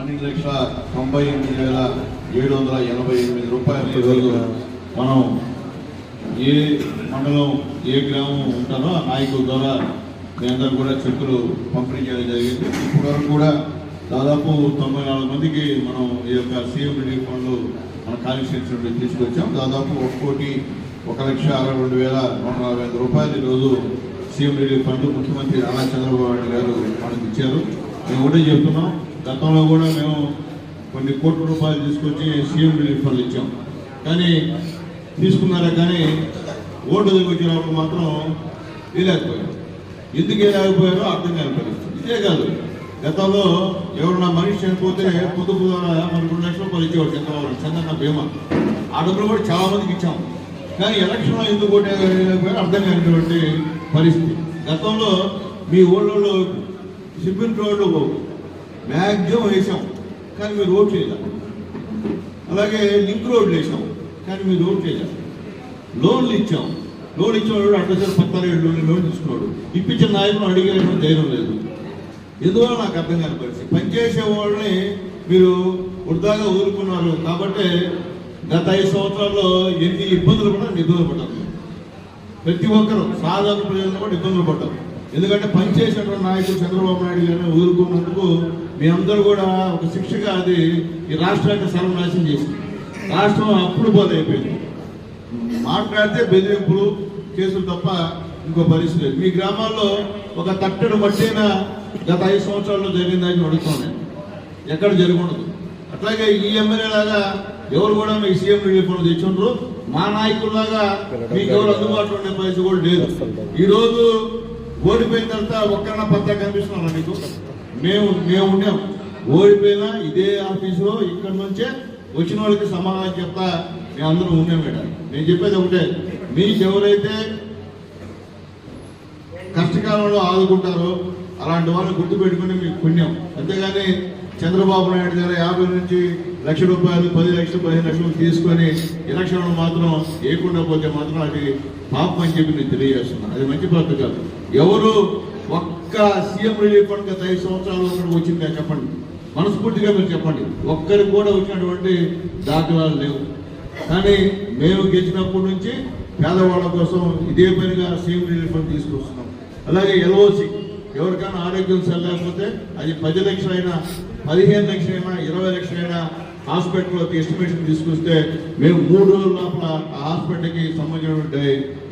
12,98,788 రూపాయలు ఈరోజు మనం ఏ మండలం ఏ గ్రామం ఉంటారో ఆ నాయకుల ద్వారా మీ అందరూ కూడా చెక్కులు పంపిణీ చేయడం జరిగింది. ఇప్పటివరకు కూడా దాదాపు 94 మందికి మనం ఈ యొక్క సీఎం రిలీఫ్ ఫండ్లు మన కాన్స్టిట్యూన్సీ నుండి తీసుకొచ్చాం. దాదాపు 1,62,145 రూపాయలు ఈరోజు సీఎం రిలీఫ్ ఫండ్ ముఖ్యమంత్రి నారా చంద్రబాబు నాయుడు గారు మనకు ఇచ్చారు. మేము ఒకటే చెప్తున్నాం, గతంలో కూడా మేము కొన్ని కోట్ల రూపాయలు తీసుకొచ్చి సీఎం రిలీఫ్ ఫండ్లు ఇచ్చాం. కానీ తీసుకున్నారా కానీ ఓటు వచ్చినప్పుడు మాత్రం వేయలేకపోయారు. ఎందుకు వేయలేకపోయారో అర్థం కాని పరిస్థితి. ఇదే కాదు, గతంలో ఎవరన్నా మనిషి చనిపోతే పొదుపు ద్వారా మనకు 2 లక్షల రూపాయలు ఇచ్చేవాడు చంద్రన్న బీమా. ఆ డబ్బులు కూడా చాలా మందికి ఇచ్చాం. కానీ ఎలక్షన్లో ఎందుకు ఓటు వేయలేకపోయారో అర్థం కానిటువంటి పరిస్థితి. గతంలో మీ ఊళ్ళో సిమెంట్ రోడ్లు మ్యాక్సిమం వేసాం, కానీ మీరు ఓట్ చేయలేదు. అలాగే లింక్ రోడ్లు వేసాం, కానీ మీరు ఓట్ చేయలేదు. లోన్లు ఇచ్చాం, లోన్ ఇచ్చేవాడు అడ్డసారి 17 లోన్ తీసుకున్నాడు. ఇప్పించిన నాయకులు అడిగేటువంటి ధైర్యం లేదు. ఎందువల్ల నాకు అర్థం కాని పరిస్థితి. పనిచేసే వాళ్ళని మీరు వృధాగా ఊరుకున్నారు. కాబట్టి గత 5 సంవత్సరాల్లో ఎన్ని ఇబ్బందులు కూడా ఇబ్బందులు పడ్డారు. ప్రతి ఒక్కరు సాధారణ ప్రజలను కూడా ఇబ్బందులు పడ్డారు. ఎందుకంటే పనిచేసేటువంటి నాయకులు చంద్రబాబు నాయుడు గారిని ఊరుకున్నందుకు మీ అందరూ కూడా ఒక శిక్షగా అది ఈ రాష్ట్రాన్ని సర్వనాశనం చేసింది. రాష్ట్రం అప్పుడు పోదైపోయింది. మాట్లాడితే బెదిరింపులు కేసులు తప్ప ఇంకో పరిస్థితి లేదు. మీ గ్రామాల్లో ఒక తట్టడు మట్టైనా గత 5 సంవత్సరాల్లో జరిగిందని అడుగుతున్నాను. ఎక్కడ జరగకూడదు. అట్లాగే ఈ ఎమ్మెల్యే లాగా ఎవరు కూడా మీకు సీఎం రిలీఫ్ ఫండ్ తెచ్చుండ్రు. మా నాయకుల్లాగా మీకు ఎవరు అందుబాటులో ఉండే పరిస్థితి కూడా లేదు. ఈరోజు ఓడిపోయిన తర్వాత ఒక్కరైనా పత్తా కనిపిస్తున్నారా మీకు? మేము ఉన్నాం. ఓడిపోయినా ఇదే ఆఫీసులో ఇక్కడ నుంచే వచ్చిన వాళ్ళకి సమాధానం చెప్తా మేమందరం ఉన్నాం. మేడం, నేను చెప్పేది ఒకటే, మీకు ఎవరైతే కష్టకాలంలో ఆదుకుంటారో అలాంటి వాళ్ళని గుర్తుపెట్టుకుని మీకు పుణ్యం. అంతేగాని చంద్రబాబు నాయుడు గారు 50 నుంచి లక్ష రూపాయలు 10 లక్షలు 15 లక్షలు తీసుకొని ఎలక్షన్లు మాత్రం వేయకుండా పోతే మాత్రం అది పాపం అని చెప్పి నేను తెలియజేస్తున్నాను. అది మంచి పద్ధతి కాదు. ఎవరు ఒక్క సీఎం రిలీఫ్ ఫండ్ గత 5 సంవత్సరాలు వచ్చిందా చెప్పండి, మనస్ఫూర్తిగా మీరు చెప్పండి. ఒక్కరికి కూడా వచ్చినటువంటి దాఖలాలు లేవు. కానీ మేము గెలిచినప్పటి నుంచి పేదవాళ్ళ కోసం ఇదే పనిగా సీఎం రిలీఫ్ ఫండ్ తీసుకొస్తున్నాం. అలాగే ఎల్ఓసి ఎవరికైనా ఆరోగ్యం సరిలేకపోతే అది 10 లక్షలైనా 15 లక్షలైనా 20 లక్షలైనా హాస్పిటల్లోకి ఎస్టిమేషన్ తీసుకొస్తే మేము 3 రోజుల లోపల ఆ హాస్పిటల్కి సంబంధించినటువంటి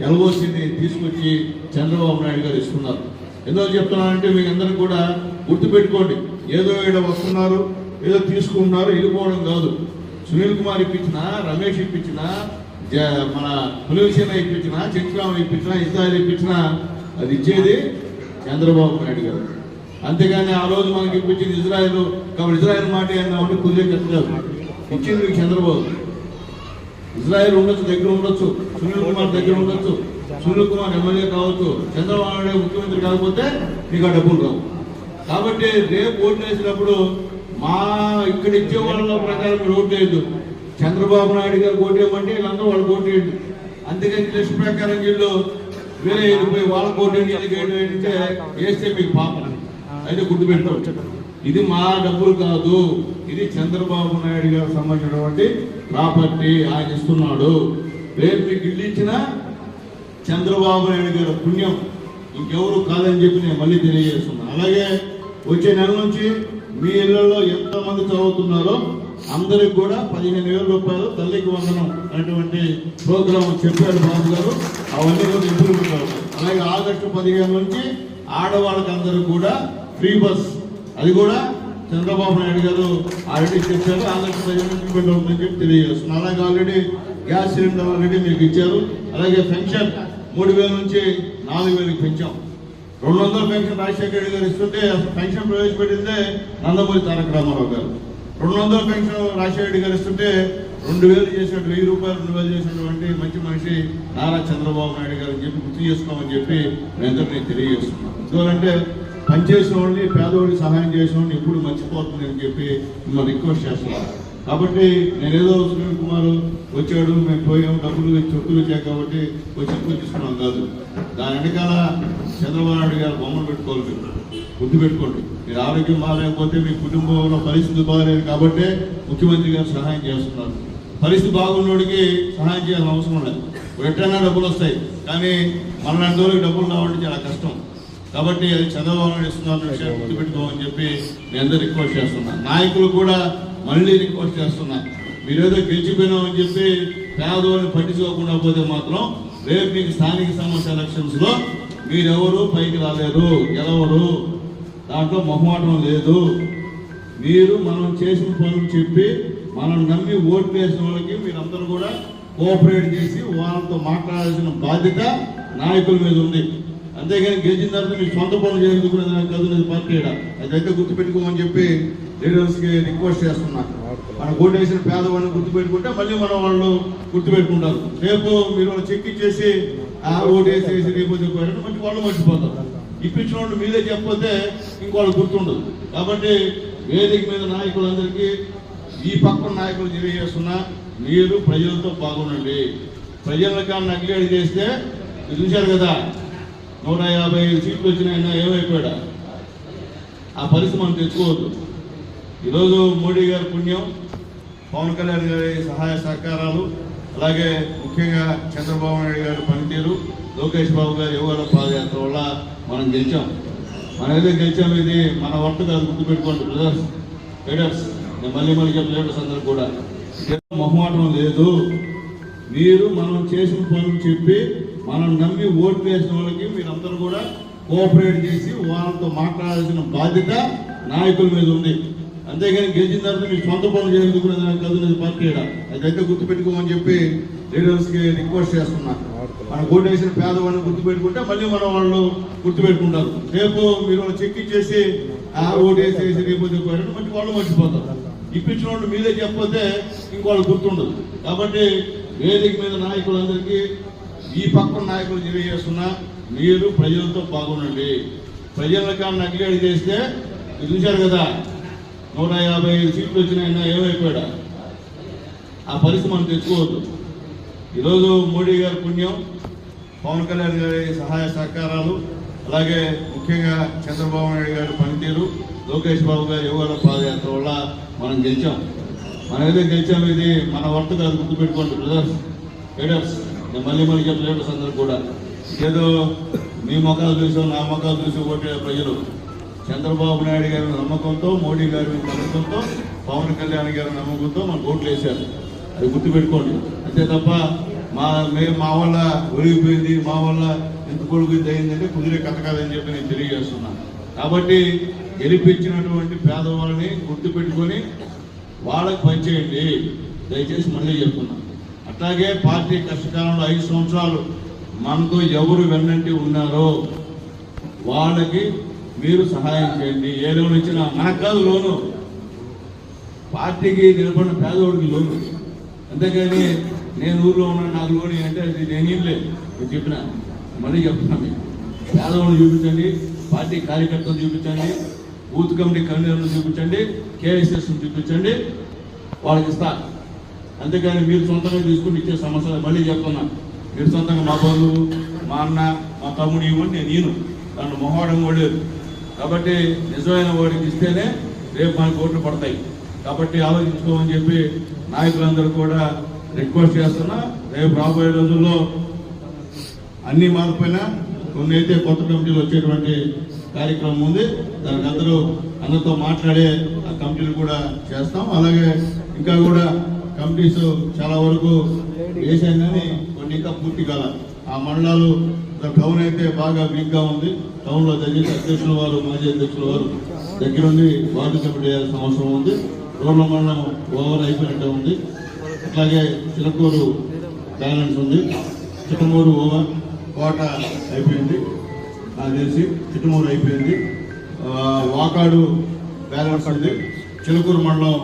ఎల్ఓసిని తీసుకొచ్చి చంద్రబాబు నాయుడు గారు ఇస్తున్నారు. ఎందుకు చెప్తున్నానంటే మీకు అందరికీ కూడా గుర్తుపెట్టుకోండి. ఏదో ఇక్కడ వస్తున్నారు, ఏదో తీసుకుంటున్నారు, వెళ్ళిపోవడం కాదు. సునీల్ కుమార్ ఇప్పించినా, రమేష్ ఇప్పించినా, మన పులిసేన ఇప్పించినా, చంద్రరావు ఇప్పించినా, ఇజ్రాయల్ ఇప్పించినా అది ఇచ్చేది చంద్రబాబు నాయుడు గారు. అంతేగాని ఆ రోజు మనకి ఇప్పించింది ఇజ్రాయల్. కాబట్టి ఇజ్రాయల్ మాట ఏంటంటే కుదిరే కట్టలేదు. ఇచ్చింది మీకు చంద్రబాబు. ఇజ్రాయల్ ఉండొచ్చు, దగ్గర ఉండొచ్చు, సునీల్ కుమార్ దగ్గర ఉండొచ్చు, సునీల్ కుమార్ ఎమ్మెల్యే కావచ్చు, చంద్రబాబు నాయుడు ముఖ్యమంత్రి కాకపోతే మీకు ఆ డబ్బులు రావు. కాబట్టి రేపు ఓట్లు వేసినప్పుడు మా ఇక్కడ ఇచ్చే వాళ్ళ ప్రకారం మీరు ఓటు వేయద్దు. చంద్రబాబు నాయుడు గారు ఓటు వేయమంటే వీళ్ళందరూ వాళ్ళు ఓటు వేయండి. అంతేకాని లిస్ట్ ప్రకారం వీళ్ళు వేరే వెళ్ళిపోయి వాళ్ళ ఓటు వేస్తే మీకు పాపం. అయితే గుర్తుపెట్టుకోవచ్చు, ఇది మా డబ్బులు కాదు, ఇది చంద్రబాబు నాయుడు గారు సంబంధించినటువంటి ప్రాపర్టీ. ఆయన ఇస్తున్నాడు. రేపు మీకు ఇల్లు ఇచ్చిన చంద్రబాబు నాయుడు గారు పుణ్యం, ఇంకెవరు కాదని చెప్పి నేను మళ్ళీ తెలియజేస్తున్నాను. అలాగే వచ్చే నెల నుంచి మీ ఇళ్లలో ఎంతమంది చదువుతున్నారో అందరికి కూడా 15,000 రూపాయలు తల్లికి వందనం అనేటువంటి ప్రోగ్రాం చెప్పారు బాబు గారు. అవన్నీ కూడా ఇంప్రూవ్మెంట్ అవుతాయి. అలాగే ఆగస్టు 15 నుంచి ఆడవాళ్ళకి అందరూ కూడా ఫ్రీ బస్, అది కూడా చంద్రబాబు నాయుడు గారు ఆల్రెడీ చెప్పారు. ఆగస్టు 15 నుంచి ఇంప్రూవ్మెంట్ అవుతుందని చెప్పి తెలియజేస్తున్నారు. అలాగే ఆల్రెడీ గ్యాస్ సిలిండర్ ఆల్రెడీ మీకు ఇచ్చారు. అలాగే పెన్షన్ 3,000 నుంచి 4,000కి పెంచాం. 200 పెన్షన్ రాజశేఖర రెడ్డి గారు ఇస్తుంటే పెన్షన్ ప్రవేశపెట్టిందే నందమూరి తారక రామారావు గారు. 200 పెన్షన్ రాజశేఖర రెడ్డి గారు ఇస్తుంటే 2,000 చేసినట్టు 1,000 రూపాయలు 2,000 చేసినటువంటి మంచి మనిషి నారా చంద్రబాబు నాయుడు గారు అని చెప్పి గుర్తు చేసుకోమని చెప్పి నేను తెలియజేస్తున్నాను. ఎందుకంటే పనిచేసిన వాళ్ళని, పేదవాళ్ళకి సహాయం చేసిన వాళ్ళని ఎప్పుడు మర్చిపోతుంది అని చెప్పి మిమ్మల్ని రిక్వెస్ట్ చేస్తున్నాను. కాబట్టి నేనేదో సునీల్ కుమార్ వచ్చాడు, మేము పోయాము, డబ్బులు చొప్పులు వచ్చాయి కాబట్టి వచ్చి తీసుకున్నాం కాదు. దాని వెనకాల చంద్రబాబు నాయుడు గారు బొమ్మలు పెట్టుకోవాలి. గుర్తుపెట్టుకోండి. మీరు ఆరోగ్యం బాగాలేకపోతే మీ కుటుంబంలో పరిస్థితి బాగాలేదు కాబట్టి ముఖ్యమంత్రి గారు సహాయం చేస్తున్నారు. పరిస్థితి బాగున్నోడికి సహాయం చేయాల్సిన అవసరం లేదు. ఎట్టైనా డబ్బులు వస్తాయి, కానీ మనలాంటి రోజులకు డబ్బులు రావాలంటే చాలా కష్టం. కాబట్టి అది చంద్రబాబు నాయుడు ఇస్తున్న విషయాన్ని గుర్తుపెట్టుకోమని చెప్పి నేను అందరూ రిక్వెస్ట్ చేస్తున్నా. నాయకులు కూడా మళ్ళీ రిక్వెస్ట్ చేస్తున్నా, మీరేదో గెలిచిపోయినామని చెప్పి పేదవాళ్ళని పట్టించుకోకుండా పోతే మాత్రం రేపు మీకు స్థానిక సంస్థ ఎలక్షన్స్లో మీరెవరు పైకి రాలేరు, గెలవరు. దాంట్లో మొహమాటం లేదు. మీరు మనం చేసిన పనులు చెప్పి మనం నమ్మి ఓట్లు వేసిన వాళ్ళకి మీరందరూ కూడా కోఆపరేట్ చేసి వాళ్ళతో మాట్లాడాల్సిన బాధ్యత నాయకుల మీద ఉంది. అంతేగాని గెలిచిన తర్వాత మీ సొంత పనులు చేసుకునే కదులేదు పార్టీ. అదైతే గుర్తుపెట్టుకోమని చెప్పి లీడర్స్కి రిక్వెస్ట్ చేస్తున్నా. మన ఓటు వేసిన పేదవాళ్ళని గుర్తుపెట్టుకుంటే మళ్ళీ మనం వాళ్ళు గుర్తుపెట్టుకుంటారు. రేపు మీరు వాళ్ళు చెక్ ఇచ్చేసి ఓటు వేసేసి రేపు మంచి వాళ్ళు మర్చిపోతారు. ఇప్పించిన వాళ్ళు మీరే చెప్పకపోతే ఇంకోళ్ళు గుర్తుండదు. కాబట్టి వేదిక మీద నాయకులందరికీ ఈ పక్కన నాయకులు తెలియజేస్తున్నా, మీరు ప్రజలతో బాగుండండి. ప్రజల కాడ నగ్లేడి చేస్తే చూశారు కదా, 155 సీట్లు వచ్చినాయన్నా ఏమైపోయాడా? ఆ పరిస్థితి మనం తెచ్చుకోవద్దు. ఈరోజు మోడీ గారి పుణ్యం, పవన్ కళ్యాణ్ గారి సహాయ సహకారాలు, అలాగే ముఖ్యంగా చంద్రబాబు నాయుడు గారి పనితీరు, లోకేష్ బాబు గారి యువగల పాదయాత్ర వల్ల మనం గెలిచాం. మనం ఏదో గెలిచాం, ఇది మన వర్క్ కాదు, గుర్తుపెట్టుకోండి బ్రదర్స్, లీడర్స్. నేను మళ్ళీ చెప్పిన లీడర్స్ అందరూ కూడా మొహమాటం లేదు. మీరు మనం చేసిన పనులు చెప్పి మనం నమ్మి ఓట్లు వేసిన వాళ్ళకి మీరందరూ కూడా కోఆపరేట్ చేసి వాళ్ళతో మాట్లాడాల్సిన బాధ్యత నాయకుల మీద ఉంది. అంతేగాని గెలిచిన తర్వాత మీ సొంత పనులు చేసుకునే కదులేదు పార్టీ. అదైతే గుర్తుపెట్టుకోమని చెప్పి లీడర్స్కి రిక్వెస్ట్ చేస్తున్నా. మన ఓటు వేసిన పేదవాళ్ళని గుర్తుపెట్టుకుంటే మళ్ళీ మనం వాళ్ళు గుర్తుపెట్టుకుంటారు. రేపు మీరు వాళ్ళు చెక్ ఇచ్చేసి ఓటు వేసేసి రేపు మంచి వాళ్ళు మర్చిపోతారు. ఇప్పించిన వాళ్ళు మీరే చెప్పకపోతే ఇంకోళ్ళు గుర్తుండదు. కాబట్టి వేదిక మీద నాయకులందరికీ ఈ పక్కన నాయకులు తెలియజేస్తున్నా, మీరు ప్రజలతో బాగుండండి. ప్రజల కాడ నగ్లేడి చేస్తే చూశారు కదా, 155 సీట్లు వచ్చినాయన్నా ఏమైపోయాడా? ఆ పరిస్థితి మనం తెచ్చుకోవద్దు. ఈరోజు మోడీ గారి పుణ్యం, పవన్ కళ్యాణ్ గారి సహాయ సహకారాలు, అలాగే ముఖ్యంగా చంద్రబాబు నాయుడు గారి పనితీరు, లోకేష్ బాబు గారి యువగల పాదయాత్ర వల్ల మనం గెలిచాం. మనం ఏదో గెలిచాం, ఇది మన వర్క్ కాదు, గుర్తుపెట్టుకోండి బ్రదర్స్, లీడర్స్. నేను మళ్ళీ చెప్పిన లీడర్స్ అందరూ కూడా ఏదో మీ మొఖాలు చూసో నా మొఖాలు చూసి ఓటే ప్రజలు చంద్రబాబు నాయుడు గారి నమ్మకంతో, మోడీ గారి నమ్మకంతో, పవన్ కళ్యాణ్ గారి నమ్మకంతో మనకు ఓట్లు వేశారు. అది గుర్తుపెట్టుకోండి. అంతే తప్ప మా వల్ల ఒరిగిపోయింది, మా వల్ల ఎంత కొడుకు అయిందంటే కుదిరే కథ కాదని చెప్పి నేను తెలియజేస్తున్నాను. కాబట్టి గెలిపించినటువంటి పేదవాళ్ళని గుర్తుపెట్టుకొని వాళ్ళకి పనిచేయండి, దయచేసి మళ్ళీ చెప్తున్నాను. అట్లాగే పార్టీ కష్టకాలంలో 5 సంవత్సరాలు మనతో ఎవరు వెన్నంటి ఉన్నారో వాళ్ళకి మీరు సహాయం చేయండి. ఏ లోన్ ఇచ్చినా మనకు కాదు లోను, పార్టీకి నిలబడిన పేదవాడికి లోను. అంతేకాని నేను ఊర్లో ఉన్నాను నాకు లోన్ అంటే అది నేనేం లేదు. నేను చెప్పిన మళ్ళీ చెప్తున్నా, మీకు పేదవాడిని చూపించండి, పార్టీ కార్యకర్తలు చూపించండి, బూత్ కమిటీ కన్వీనర్లు చూపించండి, కేఎస్ఎస్ని చూపించండి, వాళ్ళకి ఇస్తా. అంతేకాని మీరు సొంతంగా తీసుకుని ఇచ్చే సమస్య మళ్ళీ చెప్తున్నా. మీరు సొంతంగా మా బంధువు, మా అన్న, మా తమ్ముడు ఇవ్వండి, నేను దాంట్లో మొహమాటం కూడా లేదు. కాబట్టి నిజమైన వాడికి ఇస్తేనే రేపు మనకు ఓట్లు పడతాయి. కాబట్టి ఆలోచించుకోమని చెప్పి నాయకులందరూ కూడా రిక్వెస్ట్ చేస్తున్నా. రేపు రాబోయే రోజుల్లో అన్ని మారిపోయినా కొన్ని అయితే కొత్త కమిటీలు వచ్చేటువంటి కార్యక్రమం ఉంది. దానికి అందరితో మాట్లాడే ఆ కమిటీలు కూడా చేస్తాం. అలాగే ఇంకా కూడా కమిటీస్ చాలా వరకు వేసాం, కానీ కొన్ని ఇంకా పూర్తి కాల. ఆ మండలాలు టౌన్ అయితే బాగా వీక్గా ఉంది. టౌన్లో దయచేసి అధ్యక్షుల వారు, మాజీ అధ్యక్షుల వారు దగ్గరుండి వార్డు కమిటీ చేయాల్సిన అవసరం ఉంది. రోడ్ల మండలం ఓవర్ అయిపోయినట్టే ఉంది. అట్లాగే చిలకూరు బ్యాలెన్స్ ఉంది, చిట్టమూరు ఓవర్, కోట అయిపోయింది నాకు తెలిసి, చిట్టమూరు అయిపోయింది, వాకాడు బ్యాలెన్స్ ఉంది, చిలకూరు మండలం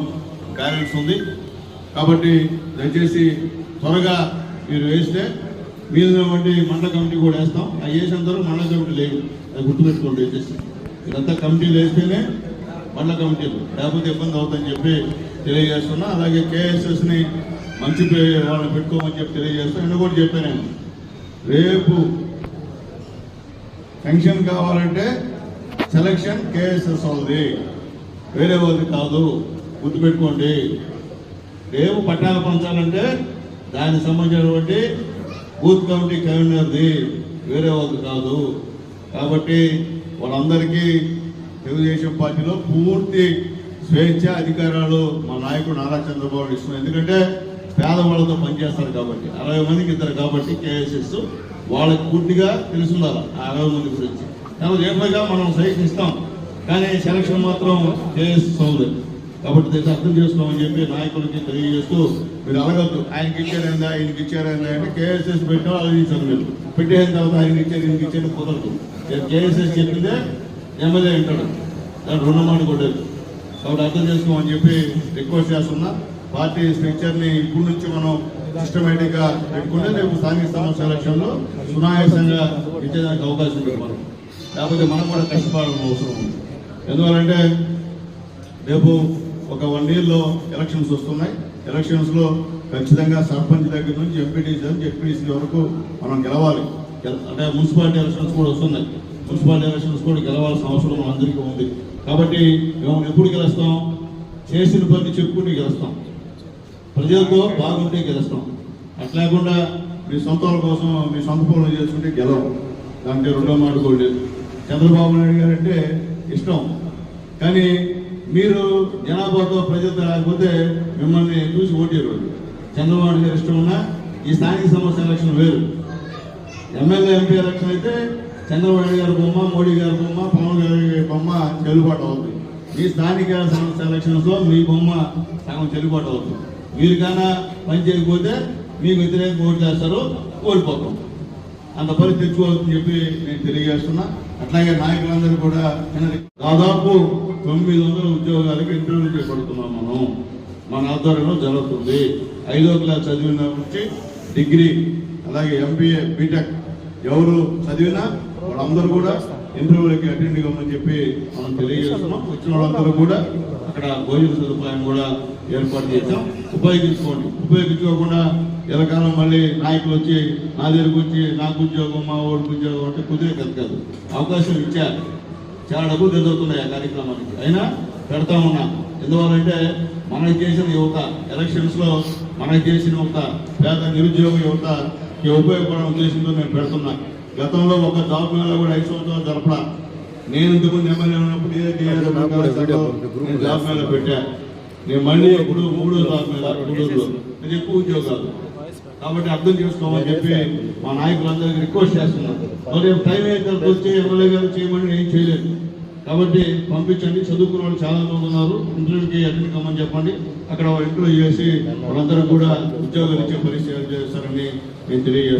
బ్యాలెన్స్ ఉంది. కాబట్టి దయచేసి త్వరగా మీరు వేస్తే మీద వంటి మండల కమిటీ కూడా వేస్తాం. అవి వేసినంత మండల కమిటీ లేదు, అది గుర్తుపెట్టుకోండి. దయచేసి ఇదంతా కమిటీలు వేస్తేనే మండల కమిటీలు, లేకపోతే ఇబ్బంది అవుతుందని చెప్పి తెలియజేస్తున్నా. అలాగే కేఎస్ఎస్ని మంచి వాళ్ళని పెట్టుకోమని చెప్పి తెలియజేస్తాను. నిన్న కూడా చెప్పాను నేను, రేపు పెన్షన్ కావాలంటే సెలక్షన్ కేఎస్ఎస్ వాళ్ళది, వేరే వాళ్ళది కాదు, గుర్తుపెట్టుకోండి. రేపు పట్టాలు పంచాలంటే దానికి సంబంధించినటువంటి బూత్ కమిటీ కన్వీనర్ది, వేరే వాళ్ళది కాదు. కాబట్టి వాళ్ళందరికీ తెలుగుదేశం పార్టీలో పూర్తి స్వేచ్ఛ అధికారాలు మా నాయకుడు నారా చంద్రబాబు ఇస్తున్నాం. ఎందుకంటే పేదవాళ్ళతో పనిచేస్తారు కాబట్టి, 60 మందికి ఇద్దరు కాబట్టి కేఎస్ఎస్ వాళ్ళకి పూర్తిగా తెలుసుండాలి ఆ 60 మంది గురించి. కాబట్టి ఏమైనా మనం సైకిల్ ఇస్తాం, కానీ సెలక్షన్ మాత్రం కేఎస్ఎస్ ఉంది. కాబట్టి దీన్ని అర్థం చేసుకోమని చెప్పి నాయకులకి తెలియజేస్తూ, మీరు అడగద్దు ఆయనకి ఇచ్చారైందా ఆయనకి ఇచ్చారైందా అంటే కేఎస్ఎస్ పెట్టాం ఆలోచించారు. మీరు పెట్టేసిన తర్వాత ఆయనకి ఇచ్చారు ఈయనకి ఇచ్చేది కుదరదు. కేఎస్ఎస్ చెప్పిందే ఎమ్మెల్యే వింటాడు, దాని రుణమాటు కొట్టేది. కాబట్టి అర్థం చేసుకోమని చెప్పి రిక్వెస్ట్ చేస్తున్నా. పార్టీ స్ట్రక్చర్ని ఇప్పటి నుంచి మనం సిస్టమేటిక్గా పెట్టుకుంటే రేపు స్థానిక సంస్థల ఎలక్షన్లో సునాయాసంగా ఇచ్చేదానికి అవకాశం ఉంటుంది. మనం లేకపోతే మనం కూడా కష్టపడాల్సిన అవసరం ఉంది. ఎందువల్లంటే రేపు ఒక 1 yearలో ఎలక్షన్స్ వస్తున్నాయి. ఎలక్షన్స్లో ఖచ్చితంగా సర్పంచ్ దగ్గర నుంచి ఎంపీటీసీ నుంచి జెడ్పీటీసీ వరకు మనం గెలవాలి. అంటే మున్సిపాలిటీ ఎలక్షన్స్ కూడా వస్తున్నాయి. మున్సిపాలిటీ ఎలక్షన్స్ కూడా గెలవాల్సిన అవసరం మన అందరికీ ఉంది. కాబట్టి మేము ఎప్పుడు గెలుస్తాం? చేసిన పని చెప్పుకుంటే గెలుస్తాం, ప్రజలతో బాగుంటే గెలుస్తాం. అట్లాకుండా మీ సొంత వాళ్ళ కోసం మీ సొంత పనులు చేసుకుంటే గెలవం. దాంట్లో రెండో మాట కూడా లేదు. చంద్రబాబు నాయుడు గారు అంటే ఇష్టం, కానీ మీరు జనాభాతో ప్రజలతో రాకపోతే మిమ్మల్ని చూసి ఓటేరు. చంద్రబాబు గారు ఇష్టం ఉన్నా ఈ స్థానిక సంస్థల ఎలక్షన్ వేరు. ఎమ్మెల్యే ఎంపీ ఎలక్షన్ అయితే చంద్రబాబు నాయుడు గారి బొమ్మ, మోడీ గారి బొమ్మ, పవన్ గారి బొమ్మ చెల్లుబాటు అవుతుంది. ఈ స్థానిక సంస్థల ఎలక్షన్స్లో మీ బొమ్మ సగం చెల్లుబాటు అవుతుంది. మీరు కన్నా పని చేయకపోతే మీకు వ్యతిరేకంగా ఓటు చేస్తారు, ఓడిపోతాం. అంత పని తెచ్చుకోవాలని చెప్పి నేను తెలియజేస్తున్నా. అట్లాగే నాయకులందరూ కూడా దాదాపు 900 ఉద్యోగాలకు ఇంటర్వ్యూ చేపడుతున్నాం. మనం మన ఆధ్వర్యంలో జరుగుతుంది. 5వ క్లాస్ చదివిన నుంచి డిగ్రీ, అలాగే ఎంబీఏ, బీటెక్ ఎవరు చదివినా వాళ్ళందరూ కూడా ఇంటర్వ్యూలకి అటెండ్ కావని చెప్పి మనం తెలియజేస్తున్నాం. వచ్చిన వాళ్ళందరూ కూడా అక్కడ భోజన సదుపాయం కూడా ఏర్పాటు చేసాం. ఉపయోగించుకోండి. ఉపయోగించుకోకుండా ఎలకాలం మళ్ళీ నాయకులు వచ్చి నా దగ్గరకు వచ్చి నాకు ఉద్యోగం, మా ఓడికి ఉద్యోగం అంటే కుదిరే కాదు. అవకాశం ఇచ్చారు, చాలా డబ్బులు ఎదుగుతున్నాయి ఆ కార్యక్రమానికి, అయినా పెడతా ఉన్నాం. ఎందువల్లంటే మనకి చేసిన యువత, ఎలక్షన్స్లో మనకి చేసిన యువత, పేద నిరుద్యోగ యువత ఉపయోగపడే ఉద్దేశంతో నేను పెడుతున్నా. గతంలో ఒక జాబ్ మేళ కూడా 5 సంవత్సరాలు జరపడా. నేను ఇంతకుముందు ఎమ్మెల్యే ఉన్నప్పుడు నేను జాబ్ మేళ పెట్టా. నేను మళ్ళీ ఇప్పుడు 3వ జాబ్ మేళ, 3 ఇది ఎక్కువ ఉద్యోగాలు. కాబట్టి అర్థం చేసుకోమని చెప్పి మా నాయకులందరికీ రిక్వెస్ట్ చేస్తున్నాను. మరి టైం అయితే వచ్చి ఎమ్మెల్యే గారు చేయమని ఏం చేయలేదు. కాబట్టి పంపించండి. చదువుకున్న వాళ్ళు చాలా మంది ఉన్నారు, ఇంటర్వ్యూకి అటెండ్ కమ్మని చెప్పండి. అక్కడ ఇంటర్వ్యూ చేసి వాళ్ళందరూ కూడా ఉద్యోగాలు ఇచ్చే పరిస్థితి చేస్తారని నేను తెలియజేస్తాను.